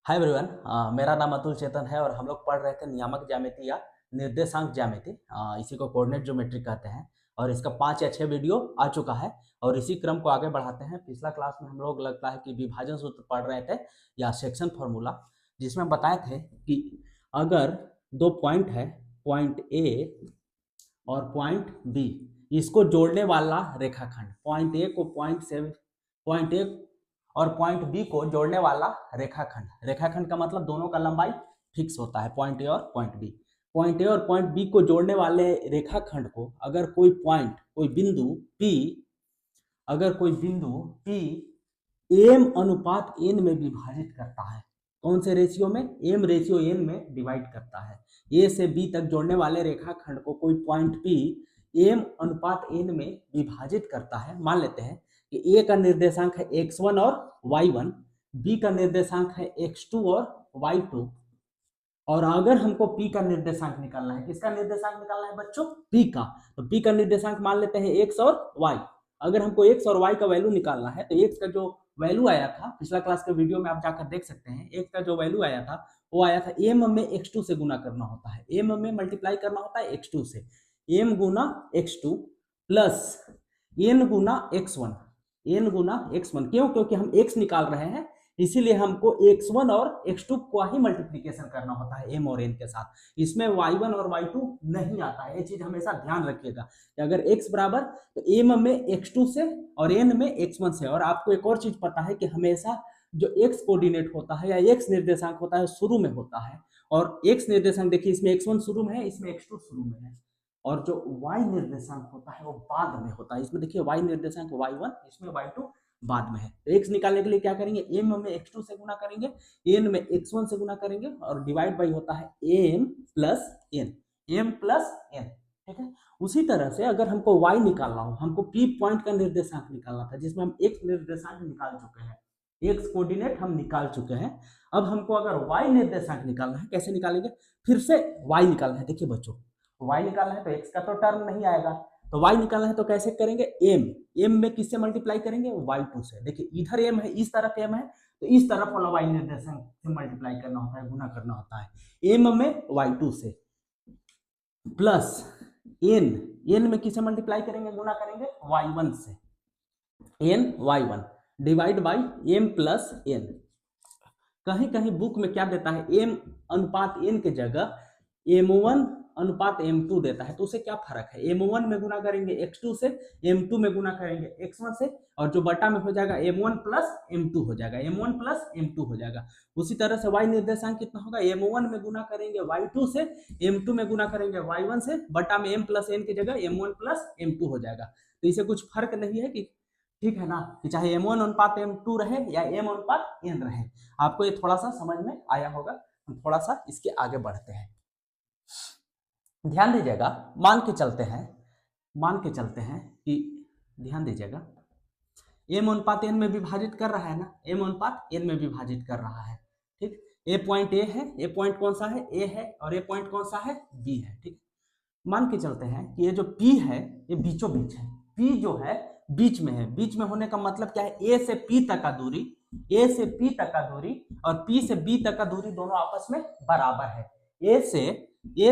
Hi everyone, मेरा नाम अतुल चेतन है और हम लोग पढ़ रहे थे नियामक ज्यामिति या निर्देशांक ज्यामिति। इसी को कोऑर्डिनेट ज्योमेट्री कहते हैं और इसका 5 या 6 वीडियो आ चुका है और इसी क्रम को आगे बढ़ाते हैं। पिछला क्लास में हम लोग लगता है कि विभाजन सूत्र पढ़ रहे थे या सेक्शन फॉर्मूला, जिसमें बताए थे कि अगर दो पॉइंट है, पॉइंट ए और पॉइंट बी, इसको जोड़ने वाला रेखाखंड, पॉइंट ए को पॉइंट ए और पॉइंट बी को जोड़ने वाला रेखाखंड, रेखाखंड का मतलब दोनों का लंबाई फिक्स होता है, पॉइंट ए और पॉइंट बी। पॉइंट ए और पॉइंट बी को जोड़ने वाले रेखाखंड को अगर कोई बिंदु पी, अगर कोई बिंदु पी एम अनुपात एन में विभाजित करता है, कौन से रेशियो में? एम रेशियो एन में डिवाइड करता है। ए से बी तक जोड़ने वाले रेखाखंड को कोई पॉइंट पी एम अनुपात एन में विभाजित करता है। मान लेते हैं कि ए का निर्देशांक है x1 और y1, बी का निर्देशांक है x2 और y2, और अगर हमको p का निर्देशांक निकालना है, किसका निर्देशांक निकालना है बच्चों? p का। तो p का निर्देशांक मान लेते हैं x और y। अगर हमको x और y का वैल्यू निकालना है तो x का जो वैल्यू आया था पिछला क्लास के वीडियो में आप जाकर देख सकते हैं, x का जो वैल्यू आया था वो आया था m में x2 से गुना करना होता है, m में मल्टीप्लाई करना होता है x2 से, m गुना x2 प्लस n गुना x1, n गुना x1। क्यों? क्योंकि हम x निकाल रहे हैं, इसीलिए हमको x1 और x2 को ही मल्टीप्लीकेशन करना होता है m और n के साथ। इसमें y1 और y2 नहीं आता है, ये चीज हमेशा ध्यान रखिएगा कि अगर x बराबर तो m में x2 से और n में x1 से। और आपको एक और चीज पता है कि हमेशा जो x कोऑर्डिनेट होता है या x निर्देशांक होता है शुरू में होता है, और x निर्देशांक देखिए इसमें x1 शुरू में है, इसमें x2 शुरू में है, और जो y निर्देशांक होता है वो बाद में होता है। इसमें देखिए y निर्देशांक y1, इसमें y2 बाद में है। तो x निकालने के लिए क्या करेंगे? m में x2 से गुना करेंगे, n में x1 से गुना करेंगे और डिवाइड बाई होता है m plus n, m plus n। ठीक है, उसी तरह से अगर हमको y निकालना हो, हमको p पॉइंट का निर्देशांक निकालना था, जिसमें हम x निर्देशांक निकाल चुके हैं, x कोऑर्डिनेट हम निकाल चुके हैं। अब हमको अगर y निर्देशांक निकालना है, कैसे निकालेंगे? फिर से y निकालना है। देखिए बच्चों, y निकालना है तो x का तो टर्म नहीं आएगा, तो y निकालना है तो कैसे करेंगे? m में किससे मल्टीप्लाई करेंगे? y2 से। देखिए इधर m है, इस तरफ m है, तो इस तरफ वाला y निर्देशांक से मल्टीप्लाई करना होता है, गुना करना होता है m में y2 से, प्लस n में किससे मल्टीप्लाई करेंगे? गुना करेंगे y1 से, n y1 divide by m plus n। कहीं कहीं बुक में क्या देता है? m अनुपात n के जगह m1 अनुपात m2 देता है, तो उसे क्या फर्क है? m1 में गुना करेंगे x2 से, m2 में गुना करेंगे x1 से, और जो बटा में हो जाएगा m1 प्लस m2 हो जाएगा, m1 प्लस m2 हो जाएगा। उसी तरह से y निर्देशांक कितना होगा? m1 में गुना करेंगे y2 से, m2 में गुना करेंगे y1 से, बटा में m प्लस n की जगह m1 प्लस m2 हो जाएगा। तो इसे कुछ फर्क नहीं है कि, ठीक है ना, कि चाहे m1 अनुपात m2 रहे या m अनुपात n रहे। आपको ये थोड़ा सा समझ में आया होगा। हम थोड़ा सा इसके आगे बढ़ते हैं, ध्यान दीजिएगा। मान के चलते हैं कि, ध्यान दीजिएगा, m अनुपात n में विभाजित कर रहा है ना, m अनुपात n में विभाजित कर रहा है। ठीक, ए पॉइंट ए है, ए पॉइंट कौन सा है? ए है, और ए पॉइंट कौन सा है? बी है। ठीक, मान के चलते हैं कि ये जो P है ये बीचों बीच है, P जो है बीच में है। बीच में होने का मतलब क्या है? A से P तक का दूरी, A से P तक का दूरी और P से B तक का दूरी दोनों आपस में बराबर है। A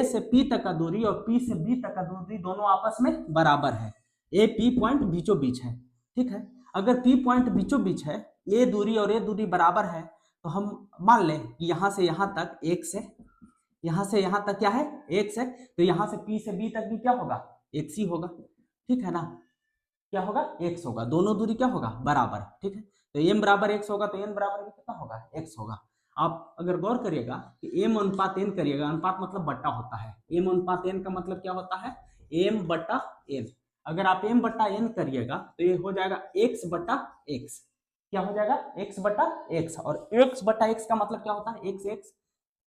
से P तक का दूरी और P से B तक का दूरी दोनों आपस में बराबर है। A P पॉइंट बीचों बीच है। ठीक है, अगर P पॉइंट बीचों बीच है, A दूरी और A दूरी बराबर है, तो हम मान लें कि यहाँ से यहाँ तक x है, यहाँ से यहाँ तक क्या है? x है, तो यहाँ से P से B तक भी क्या होगा? x ही होगा। ठीक है ना, क्या होगा? x होगा। दोनों दूरी क्या होगा? बराबर। ठीक है, तो m बराबर x होगा, तो n बराबर भी कितना होगा? x होगा। आप अगर गौर करिएगा कि m अनुपात n करिएगा, अनुपात मतलब बट्टा होता है, m अनुपात n का मतलब क्या होता है? m बट्टा n। अगर आप m बट्टा n करिएगा तो ये हो जाएगा x बट्टा x। क्या हो जाएगा? x बट्टा x, और x बट्टा x का मतलब क्या होता है? x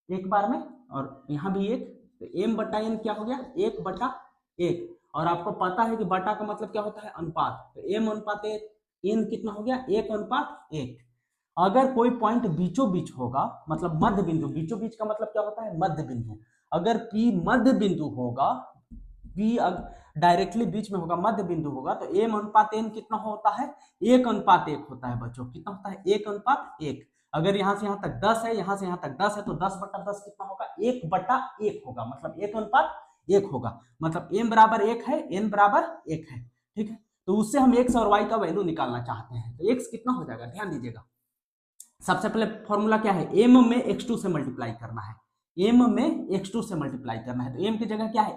एक बार में, और यहाँ भी एक, तो m बट्टा n क्या हो गया? 1 बट्टा 1। और आपको पता है कि बटा का मतलब क्या होता है? अनुपात। तो m अनुपात n कितना हो गया? 1 अनुपात 1। अगर कोई पॉइंट बीचों बीच होगा, मतलब मध्य बिंदु, बीचों बीच का मतलब क्या होता है? मध्य बिंदु। अगर P मध्य बिंदु होगा, P डायरेक्टली बीच में होगा, मध्य बिंदु होगा, तो m अनुपात n कितना होता है? 1 अनुपात 1 होता है बच्चों। कितना होता है? 1 अनुपात 1। अगर यहाँ से यहाँ तक 10 है, यहाँ से यहाँ तक 10 है, तो 10/10 कितना होगा? 1/1 होगा, मतलब 1:1 होगा, मतलब m बराबर 1 है, n बराबर 1 है। ठीक है, तो उससे हम x और y का वैल्यू निकालना चाहते हैं। तो x कितना हो जाएगा, ध्यान दीजिएगा। सबसे पहले फॉर्मूला क्या है, m में x2 से मल्टीप्लाई करना है, m में x2 से मल्टीप्लाई करना है। तो m की जगह क्या है,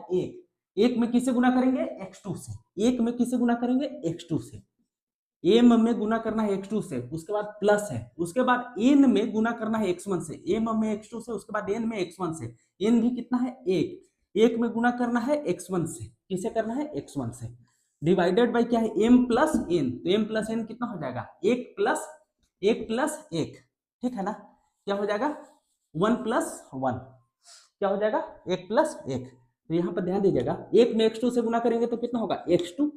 1 में किसे गुना करेंगे, x2 से। 1 में किसे गुना करेंगे, x2 से। m में गुना करना है x2 से, उसके बाद प्लस है, उसके बाद n में गुना करना है x1 से, m में x2 से, उसके बाद n में x1 से। n भी कितना है, 1 में गुना करना है x1 से, किसे करना है, x1 से, डिवाइडेड बाय क्या है, m प्लस n। तो m प्लस n कितना हो जाएगा, 1 प्लस 1, ठीक है ना, क्या हो जाएगा, 1 प्लस 1, क्या हो जाएगा, 1 प्लस 1। तो यहाँ पर ध्यान दीजिएगा, 1 में x2 से गुना करेंगे तो कितना होगा, x2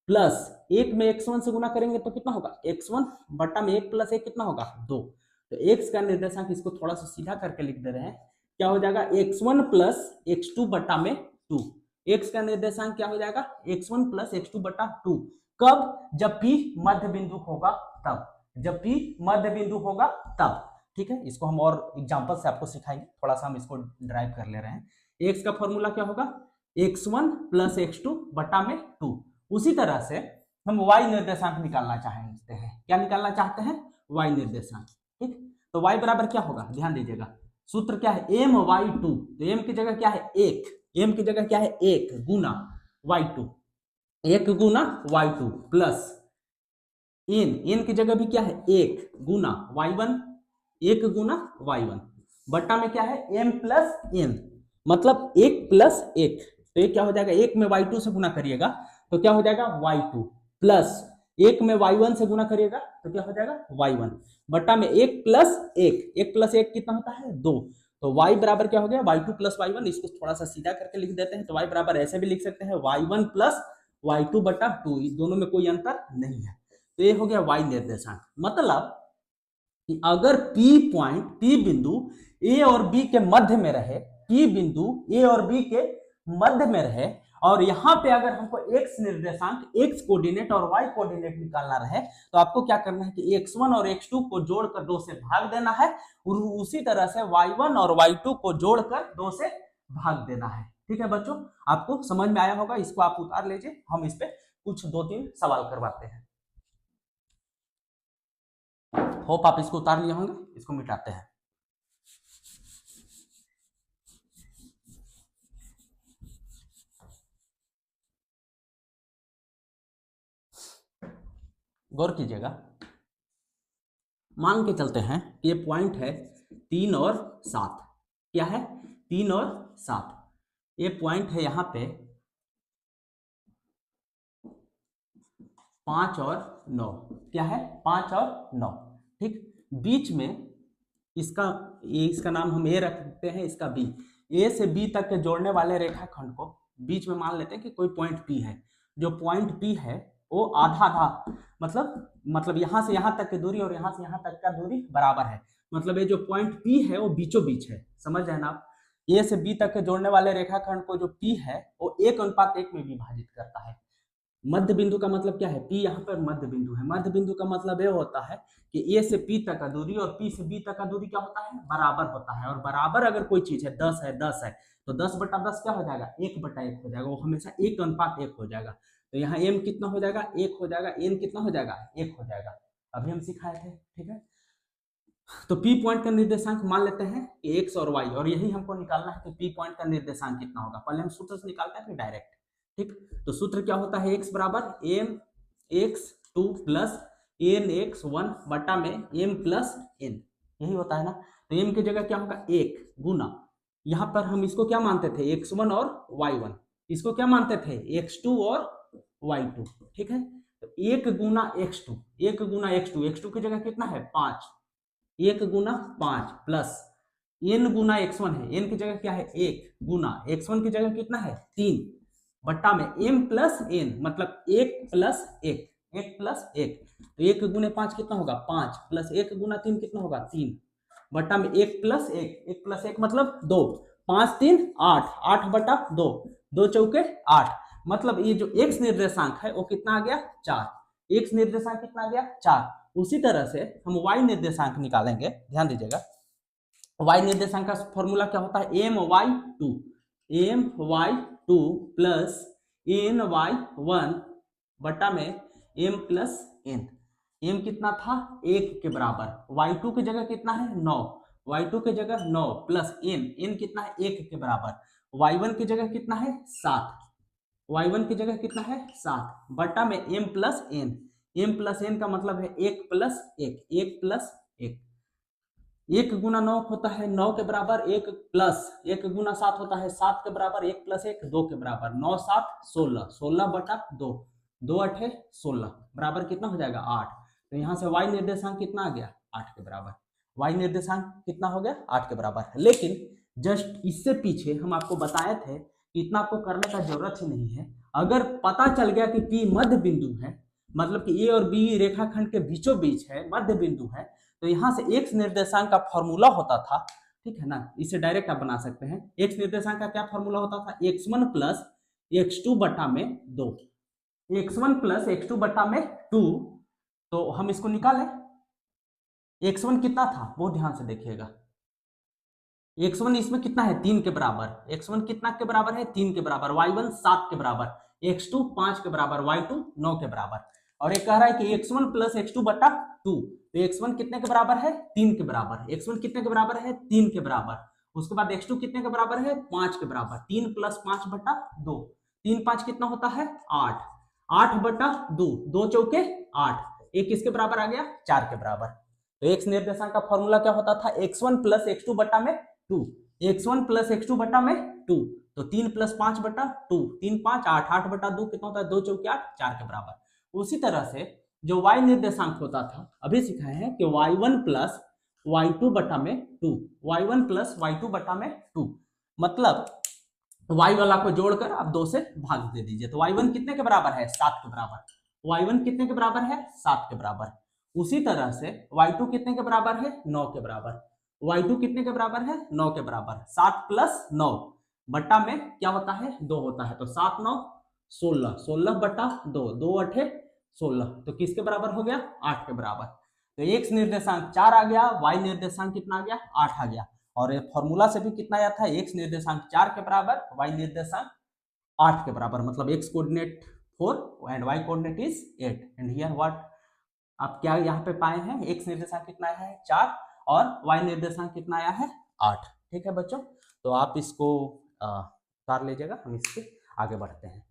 प्लस 1 में x1 से गुना करेंगे तो कितना होगा, x1 बटा में 1 प्लस 1 कितना होगा, 2। तो x का निर्देशांक इसको थोड़ा सा सीधा करके लिख दे रहे हैं, क्या हो जाएगा, x1 प्लस x2 बटा में 2। x का निर्देशांक क्या हो जाएगा, x1 प्लस x2 बटा 2। कब, जब p मध्य बिंदु होगा तब, जब p मध्य बिंदु होगा तब। ठीक है, इसको हम और एग्जांपल से आपको सिखाएंगे, थोड़ा सा हम इसको ड्राइव कर ले रहे हैं। x का फॉर्मूला क्या होगा, x1 प्लस x2 बटा में 2। उसी तरह से हम y निर्देशांक निकालना चाहते हैं, क्या निकालना चाहते हैं, y निर्देशांक। ठीक, तो y बराबर क्या होगा, ध्यान दीजिएगा, सूत्र क्या है, my2। तो m की जगह क्या है, 1, m की जगह क्या है, 1 गुना y2, 1 गुना y2 प्लस n की जगह भी क्या है, 1 गुना y1, 1 गुना y1 बट्टा में क्या है, m प्लस n, मतलब 1 प्लस 1। तो ये क्या हो जाएगा, 1 में y2 से गुना करिएगा तो क्या हो जाएगा, y2 प्लस 1 में y1 से गुना करिएगा तो क्या हो जाएगा, y1 बट्टा में 1 प्लस 1, 1 प्लस 1 कितना होता है, 2। तो y बराबर क्या हो गया, y2 प्लस y1। इसको थोड़ा सा सीधा करके लिख देते हैं, तो y बराबर ऐसे भी लिख सकते हैं, y1 प्लस y2 बटा 2। इस दोनों में कोई अंतर नहीं है। तो ये हो गया y निर्देशांक। मतलब कि अगर P बिंदु A और B के मध्य में रहे, P बिंदु A और B के मध्य में रहे, और यहाँ पे अगर हमको x निर्देशांक, x कोऑर्डिनेट और y कोऑर्डिनेट निकालना रहे, तो आपको क्या करना है कि x1 और x2 को जोड़कर 2 से भाग देना है, और उसी तरह से y1 और y2 को जोड़कर 2 से भाग देना है। ठीक है बच्चों, आपको समझ में आया होगा। इसको आप उतार लीजिए, हम इस पे कुछ 2-3 सवाल करवाते हैं। होप आप इसको उतार लिए होंगे, इसको मिटाते हैं। गौर कीजिएगा, मान के चलते हैं कि ये पॉइंट है 3 और 7। क्या है, 3 और 7। ये पॉइंट है यहाँ पे 5 और 9। क्या है, 5 और 9। ठीक, बीच में इसका नाम हम ए रखते हैं, इसका बी। ए से बी तक के जोड़ने वाले रेखाखंड को बीच में मान लेते हैं कि कोई पॉइंट पी है। जो पॉइंट पी है वो आधा आधा, मतलब यहाँ से यहाँ तक की दूरी और यहाँ से यहाँ तक का दूरी बराबर है। मतलब ये जो पॉइंट पी है वो बीचों बीच है, समझ रहे हैं ना आप। ए से बी तक के जोड़ने वाले रेखाखंड को जो पी है वो 1:1 में विभाजित करता है। मध्य बिंदु का मतलब क्या है, पी यहाँ पर मध्य बिंदु है। मध्य बिंदु का मतलब ये होता है कि ए से पी तक का दूरी और पी से बी तक का दूरी क्या होता है, बराबर होता है। और बराबर अगर कोई चीज है, 10 है, 10 है, तो 10/10 क्या हो जाएगा, 1/1 हो जाएगा। वो हमेशा 1:1 हो जाएगा। तो यहाँ m कितना हो जाएगा, 1 हो जाएगा। n कितना हो जाएगा, 1 हो जाएगा। अभी हम सिखाए थे। ठीक है, तो P पॉइंट का निर्देशांक मान लेते हैं x और y, और यही हमको निकालना है कि P पॉइंट का निर्देशांक कितना होगा। पहले हम सूत्र से निकालते हैं फिर डायरेक्ट। ठीक, तो सूत्र क्या होता है, x बराबर mx2 प्लस nx1 बटा में m प्लस n, यही होता है ना। तो m की जगह क्या होगा, 1 गुना, यहाँ पर हम इसको क्या मानते थे, x1 और y1। इसको क्या मानते थे, x2 और y2। ठीक है, तो 1 गुना x2, 1 गुना x2, x2 की जगह कितना है, 5, 1 गुना 5 प्लस n गुना x1 है, n की जगह क्या है, 1 गुना x1 की जगह कितना है, 3 बट्टा में m प्लस n, मतलब 1 प्लस 1, 1 प्लस 1। तो 1 गुने 5 कितना होगा, 5 प्लस 1 गुना 3 कितना होगा, 3 बट्टा में 1 प्लस 1, 1 प्लस 1 मतलब 2, 5 3 8, 8/2, 2 चौके 8। मतलब ये जो x निर्देशांक है वो कितना आ गया, 4। x निर्देशांक कितना आ गया, 4। उसी तरह से हम y निर्देशांक निकालेंगे, ध्यान दीजिएगा। y निर्देशांक का फॉर्मूला क्या होता है, my2 प्लस ny1 बटा में m प्लस n। m कितना था, 1 के बराबर, y2 की जगह कितना है 9, y2 की जगह 9 प्लस n कितना है 1 के बराबर, y1 की जगह कितना है 7, y1 की जगह कितना है 7 बटा में m प्लस n का मतलब है 1 प्लस 1, 1 प्लस 1, 1 गुना 9 होता है 9 के बराबर, 1 प्लस 1 गुना 7 होता है 7 के बराबर, 1 प्लस 1 2 के बराबर, 9 7 16, 16 बटा 2, 2 8 16 बराबर कितना हो जाएगा 8। तो यहाँ से y निर्देशांक कितना आ गया 8 के बराबर, y निर्देशांक कितना हो गया 8 के बराबर। लेकिन जस्ट इससे पीछे हम आपको बताए थे कि इतना आपको करने का जरूरत ही नहीं है। अगर पता चल गया कि P मध्य बिंदु है, मतलब कि A और B रेखाखंड के बीचों बीच है, मध्य बिंदु है, तो यहाँ से x निर्देशांक का फॉर्मूला होता था, ठीक है ना, इसे डायरेक्ट आप बना सकते हैं। x निर्देशांक का क्या फॉर्मूला होता था, x1 प्लस x2 बटा में 2, x1 प्लस x2 बटा में 2। तो हम इसको निकालें, x1 कितना था वो ध्यान से देखिएगा, x1 इसमें कितना है 3 के बराबर, x1 कितना के बराबर है 3 के बराबर, y1 7 के बराबर, x2 5 के बराबर, y2 9 के बराबर। और ये कह रहा है कि x1 प्लस x2 बटा 2, तो x1 कितने के बराबर है 3 के बराबर, x1 कितने के बराबर है 3 के बराबर, उसके बाद x2 कितने के बराबर है 5 के बराबर, 3 प्लस 5 बटा 2, 3 5 कितना होता है 8, 8 बटा 2, 2 चौके 8, एक किसके बराबर आ गया 4 के बराबर। तो x निर्देशांक का फॉर्मूला क्या होता था, x1 प्लस x2 बटा में 2, x1 प्लस x2 बटा में 2, तो 3 प्लस 5 बटा 2, 3 5 8, 8 बटा 2 कितना होता है 2 चौके 8, 4 के बराबर। उसी तरह से जो y निर्देशांक होता था, अभी सिखाए हैं कि y1 प्लस y2 बटा में 2, y1 प्लस y2 बटा में 2, मतलब y वाला को जोड़कर आप 2 से भाग दे दीजिए, तो y1 कितने के बराबर है 7 के बराबर, y1 कितने के बराबर है 7 के बराबर। उसी तरह से y2 कितने के बराबर है 9 के बराबर, y2 कितने के बराबर है 9 के बराबर, 7 प्लस 9 बटा में क्या होता है 2 होता है, तो 7 9 16, 16 बटा 2, 2 8 16, तो किसके बराबर हो गया 8 के बराबर। तो x निर्देशांक 4 आ गया, y निर्देशांक कितना आ गया 8 आ गया, और ये फॉर्मूला से भी कितना आया था x निर्देशांक 4 के बराबर, y निर्देशांक 8 के बराबर, मतलब x coordinate 4 and y coordinate is 8 and here what आप क्या यहाँ पे पाए हैं, x निर्देशांक कितना आया है 4 और y निर्देशांक कितना आया है 8। ठीक है बच्चों, तो आप इसको उतार लीजिएगा, हम इसके आगे बढ़ते हैं।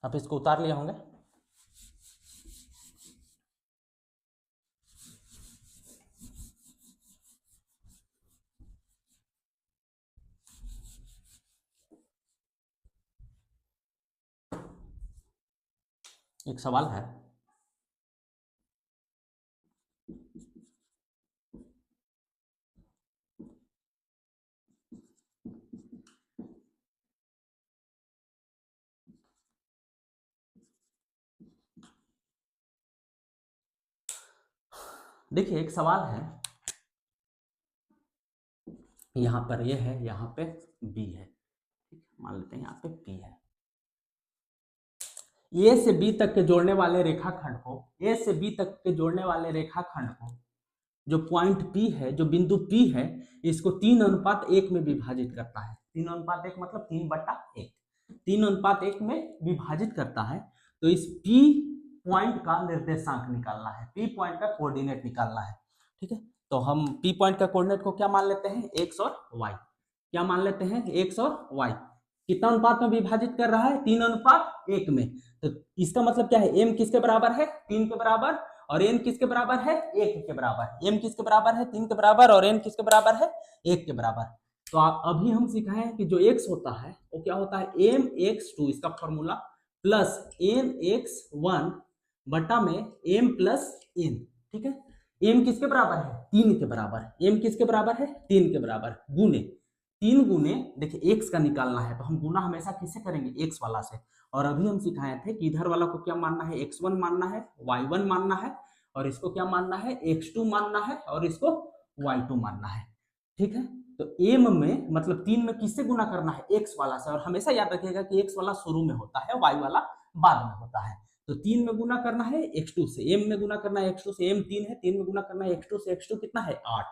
आप इसको उतार लिए होंगे। एक सवाल है, देखिए एक सवाल है, यहाँ पर ये है, यहाँ पे बी है, ठीक है, मान लेते हैं यहाँ पे पी है। ए से बी तक के जोड़ने वाले रेखाखंड को, ए से बी तक के जोड़ने वाले रेखाखंड को, जो पॉइंट पी है, जो बिंदु पी है, इसको 3:1 में विभाजित करता है। 3:1 मतलब 3/1, 3:1 में विभाजित करता है। तो इस पी पॉइंट का निर्देशांक निकालना है, पी पॉइंट का कोऑर्डिनेट निकालना है। ठीक है, तो हम पी पॉइंट का कोऑर्डिनेट को क्या मान लेते हैं, एक्स और वाई। क्या मान लेते हैं, एक्स और वाई। कितना अनुपात में विभाजित कर रहा है, 3:1 में। तो इसका मतलब क्या है, एम किसके बराबर है 3 के बराबर, और एन किसके बराबर है 1 के बराबर। एम किसके बराबर है 3 के बराबर, और एन किसके बराबर है 1 के बराबर। तो आप अभी हम सिखाए हैं कि जो x होता है वो क्या होता है, mx2 इसका फॉर्मूला प्लस mx1 बटा में m प्लस n। ठीक है, m किसके बराबर है 3 के बराबर, m किसके बराबर है 3 के बराबर, गुने 3 गुने, देखिए x का निकालना है तो हम गुना हमेशा किससे करेंगे, x वाला से। और अभी हम सिखाए थे कि इधर वाला को क्या मानना है, x1 मानना है, y1 मानना है, और इसको क्या मानना है, x2 मानना है, और इसको y2 मानना है। ठीक है, तो एम में मतलब 3 में किससे गुना करना है, एक्स वाला से। और हमेशा याद रखिएगा कि एक्स वाला शुरू में होता है, वाई वाला बाद में होता है। तो 3 में गुना करना है x2 से, m में गुना करना है x2 से, m 3 है, 3 में गुना करना है x2 से, x2 कितना है 8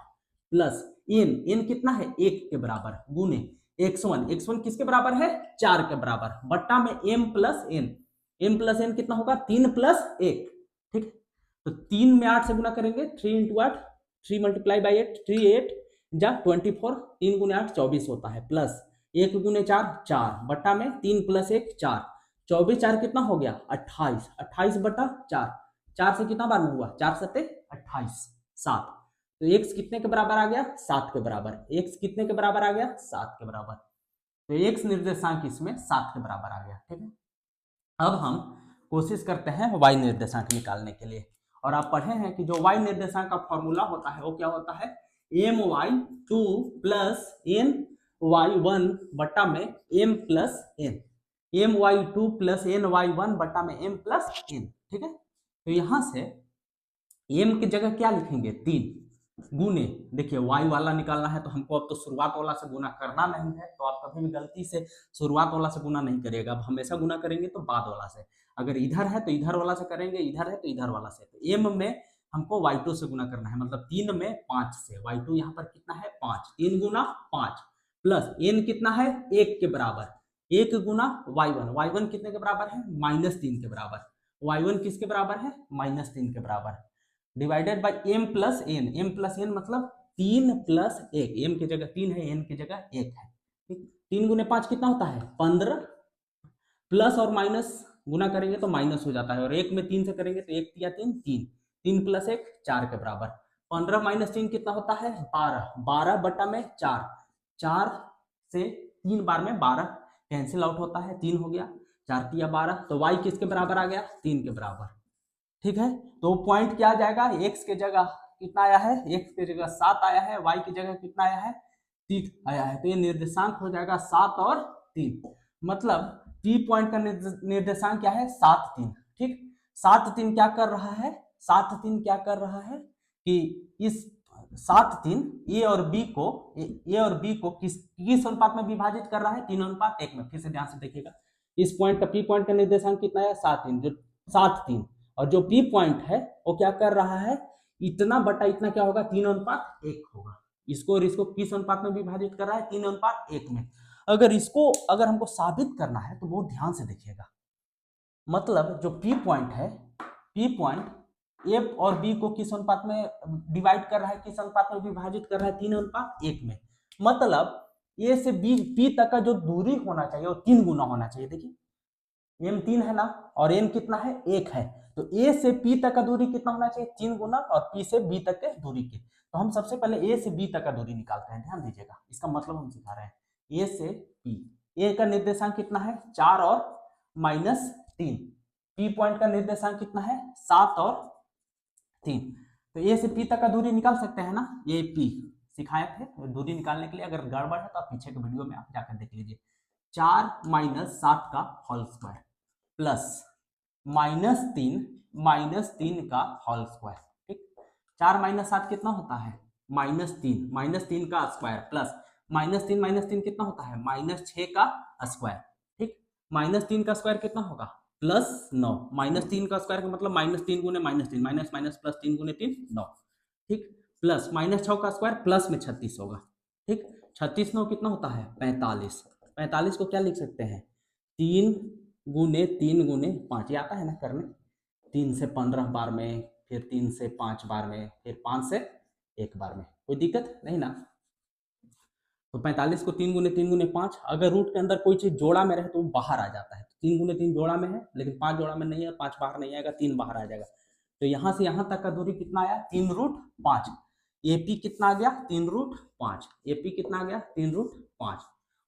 प्लस n कितना है 1 के बराबर गुने x1 किसके बराबर है 4 के बराबर बट्टा में m प्लस n कितना होगा 3 प्लस 1, ठीक। तो 3 में 8 से गुना करेंगे, 3 इंटू 8, 3 मल्टीप्लाई बाई 8, 3 8 जा 24, 3 गुने 8 24 होता है, प्लस 1 गुने 4 4 बट्टा में 3 प्लस 1 4, 24 4 कितना हो गया 28, 28 बटा 4, 4 से कितना बार में हुआ 4 सत्ते 28 7। तो x कितने के बराबर आ गया 7 के बराबर, x कितने के बराबर आ गया 7 के बराबर। तो x निर्देशांक इसमें 7 के बराबर आ गया, ठीक है। अब हम कोशिश करते हैं y निर्देशांक निकालने के लिए। और आप पढ़े हैं कि जो y निर्देशांक का फॉर्मूला होता है वो क्या होता है my2 प्लस ny1 बट्टा में m plus n, my2 plus ny1 बट्टा में m प्लस n, ठीक है। तो यहां से m की जगह क्या लिखेंगे 3 गुने, देखिए y वाला निकालना है तो हमको अब तो शुरुआत वाला से गुना करना नहीं है, तो आप कभी भी गलती से शुरुआत वाला से गुना नहीं करिएगा, अब हमेशा गुना करेंगे तो बाद वाला से, अगर इधर है तो इधर वाला से करेंगे, इधर है तो इधर वाला से। तो m में हमको y2 से गुना करना है, मतलब 3 में 5 से, y2 यहाँ पर कितना है 5, 3 गुना 5 प्लस n कितना है 1 के बराबर, 1 गुना y1 कितने के बराबर है -3 के बराबर, y1 किसके बराबर है -3 के बराबर, divided by m plus n मतलब 3 प्लस 1, m की जगह 3 है, n की जगह 1 है, ठीक। 3 गुने 5 कितना होता है 15, प्लस और माइनस गुना करेंगे तो माइनस हो जाता है, और 1 में 3 से करेंगे तो 1 या 3 3, 3 प्लस 1 4 के बराबर, 15 माइनस 3 कितना होता है 12, 12 बटा में 4, 4 से 3 बार में 12 कैंसिल आउट होता है, 3 हो गया, 4 तिया 12, तो y किसके बराबर आ गया 3 के बराबर, ठीक है। तो पॉइंट क्या आ जाएगा x के जगह कितना आया है, x के जगह 7 आया है, y की जगह कितना आया है 3 आया है, तो ये निर्देशांक हो जाएगा 7 और 3, मतलब P पॉइंट का निर्देशांक क्या है 7 3, ठीक। 7 3 क्या कर रहा है, 7 3 क्या कर रहा है कि इस 7 3 ए और बी को किस अनुपात में विभाजित कर रहा है 3:1 में। फिर से ध्यान से देखिएगा, इस पॉइंट का P पॉइंट का निर्देशांक कितना है 7 3, जो 7 3, और जो P पॉइंट है वो क्या कर रहा है इतना बटा इतना क्या होगा 3:1 होगा, इसको और इसको किस अनुपात में विभाजित कर रहा है 3:1 में। अगर हमको साबित करना है तो बहुत ध्यान से देखिएगा, मतलब जो P पॉइंट है, P पॉइंट A और B को किस अनुपात में डिवाइड कर रहा है, किस अनुपात में विभाजित कर रहा है 3:1 में, मतलब A से B तक का जो दूरी होना चाहिए वो 3 गुना होना चाहिए। देखिए m 3 है ना, और n कितना है 1 है, तो A से P तक का दूरी कितना होना चाहिए 3 गुना, और P से B तक के दूरी के। तो हम सबसे पहले A से B तक का दूरी निकालते हैं, ध्यान दीजिएगा, इसका मतलब हम सिखा रहे हैं A से P, A का निर्देशांक कितना है 4 और -3, P पॉइंट का निर्देशांक कितना है 7 और 3, तो A से P तक का दूरी निकाल सकते हैं ना, ये P सिखाए थे दूरी निकालने के लिए, अगर गड़बड़ है तो आप पीछे के वीडियो में आप जाकर देख लीजिए, 4 - 7 का होल स्क्वायर प्लस -3 का होल स्क्वायर, ठीक। 4 - 7 कितना होता है -3 का स्क्वायर प्लस -3 कितना होता है -6 का स्क्वायर, ठीक। -3 का स्क्वायर कितना होगा +9, -3 का स्क्वायर का मतलब -3 गुने -3, माइनस माइनस प्लस 3 गुने 3 9, ठीक, प्लस -6 का स्क्वायर प्लस में 36 होगा, ठीक। 36 9 कितना होता है 45, 45 को क्या लिख सकते हैं 3 गुने 3 गुने 5, ये आता है ना करने, 3 से 15 बार में, फिर 3 से 5 बार में, फिर 5 से 1 बार में, कोई दिक्कत नहीं ना। तो 45 को 3 गुने 5, अगर रूट के अंदर कोई चीज जोड़ा में रहे तो वो बाहर आ जाता है, तो 3 गुने 3 जोड़ा में है, लेकिन 5 जोड़ा में नहीं है, 5 बाहर नहीं आएगा, 3 बाहर आ जाएगा। तो यहाँ से यहाँ तक का दूरी कितना आया 3√5, AP कितना आ गया 3√5, AP कितना आ गया 3√5।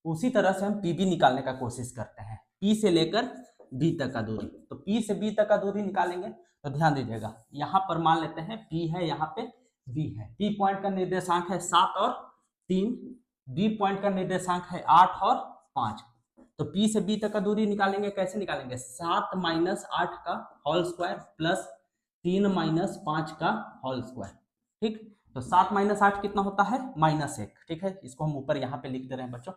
उसी तरह से हम PB निकालने का कोशिश करते हैं, P से लेकर B तक का दूरी, तो P से B तक का दूरी निकालेंगे, तो ध्यान दीजिएगा यहाँ पर मान लेते हैं P है, यहाँ पे B है, P पॉइंट का निर्देशांक है 7 और 3, B पॉइंट का निर्देशांक है 8 और 5, तो P से B तक का दूरी निकालेंगे, कैसे निकालेंगे 7 - 8 का होल स्क्वायर प्लस 3 - 5 का होल स्क्वायर, ठीक। तो 7 माइनस 8 कितना होता है, -1। ठीक है, इसको हम ऊपर यहाँ पे लिख दे रहे हैं बच्चों।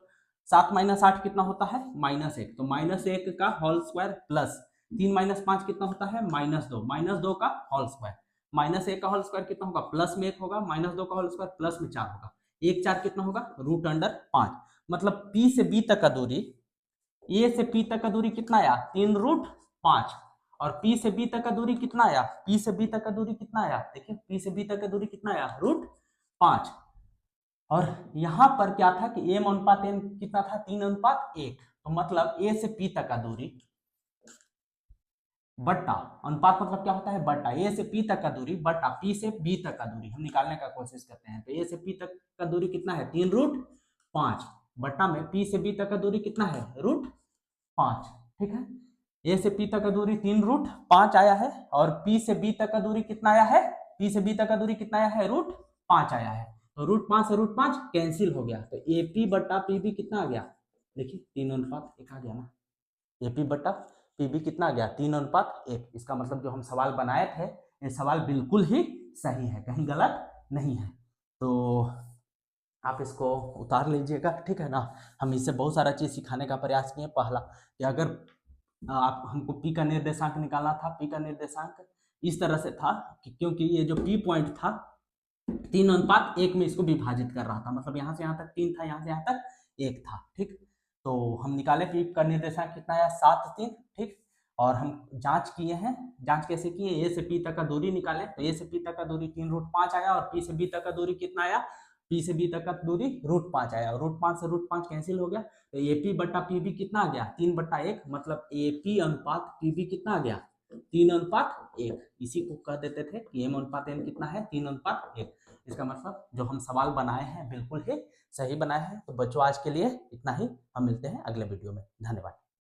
7 माइनस 8 कितना होता है, -1। तो -1 का होल स्क्वायर प्लस 3 माइनस 5 कितना होता है, -2। -2 का होल स्क्वायर, -1 का होल स्क्वायर कितना होगा, प्लस में 1 होगा, -2 का होल स्क्वायर प्लस में 4 होगा, 1 4 कितना होगा, √5। मतलब P से B तक का दूरी, A से P तक का दूरी कितना आया, 3√5। और P से B तक का दूरी कितना आया, P से B तक का दूरी कितना आया, देखिए P से B तक का दूरी कितना आया, √5। और यहां पर क्या था कि m अनुपात n कितना था, 3:1। तो मतलब A से P तक का दूरी बट्टा, अनुपात मतलब क्या होता है, बट्टा, A से P तक का दूरी बट्टा P से B तक का दूरी हम निकालने का कोशिश करते हैं। तो A से P तक का दूरी कितना है, 3√5 बट्टा में P से B तक का दूरी कितना है, √5। ठीक है, A से P तक का दूरी 3√5 आया है और P से B तक का दूरी कितना आया है, P से B तक का दूरी कितना आया है, √5 आया है। तो √5 से √5 कैंसिल हो गया, तो AP बट्टा PB कितना आ गया, देखिए 3:1 आ गया ना। AP बट्टा PB कितना आ गया, 3:1। इसका मतलब जो हम सवाल बनाए थे, ये सवाल बिल्कुल ही सही है, कहीं गलत नहीं है। तो आप इसको उतार लीजिएगा, ठीक है ना। हम इससे बहुत सारा चीज़ सिखाने का प्रयास किए। पहला कि अगर आप हमको P का निर्देशांक निकालना था, P का निर्देशांक इस तरह से था कि क्योंकि ये जो P पॉइंट था 3:1 में इसको विभाजित कर रहा था, मतलब यहाँ से यहाँ तक 3 था, यहाँ से यहाँ तक 1 था। ठीक, तो हम निकाले P का निर्देशांक कितना आया, 7 3। ठीक, और हम जांच किए हैं, जांच कैसे किए, A से P तक का दूरी निकाले, तो A से P तक का दूरी 3√5 आया और P से B तक का दूरी कितना आया, P से B तक का दूरी √5 आया और √5 से √5 कैंसिल हो गया। तो AP बट्टा PB कितना आ गया, 3/1। मतलब AP अनुपात PB कितना आ गया, 3:1। इसी को कह देते थे कि M अनुपात N कितना है, 3:1। इसका मतलब जो हम सवाल बनाए हैं बिल्कुल ही सही बनाए हैं। तो बच्चों आज के लिए इतना ही, हम मिलते हैं अगले वीडियो में। धन्यवाद।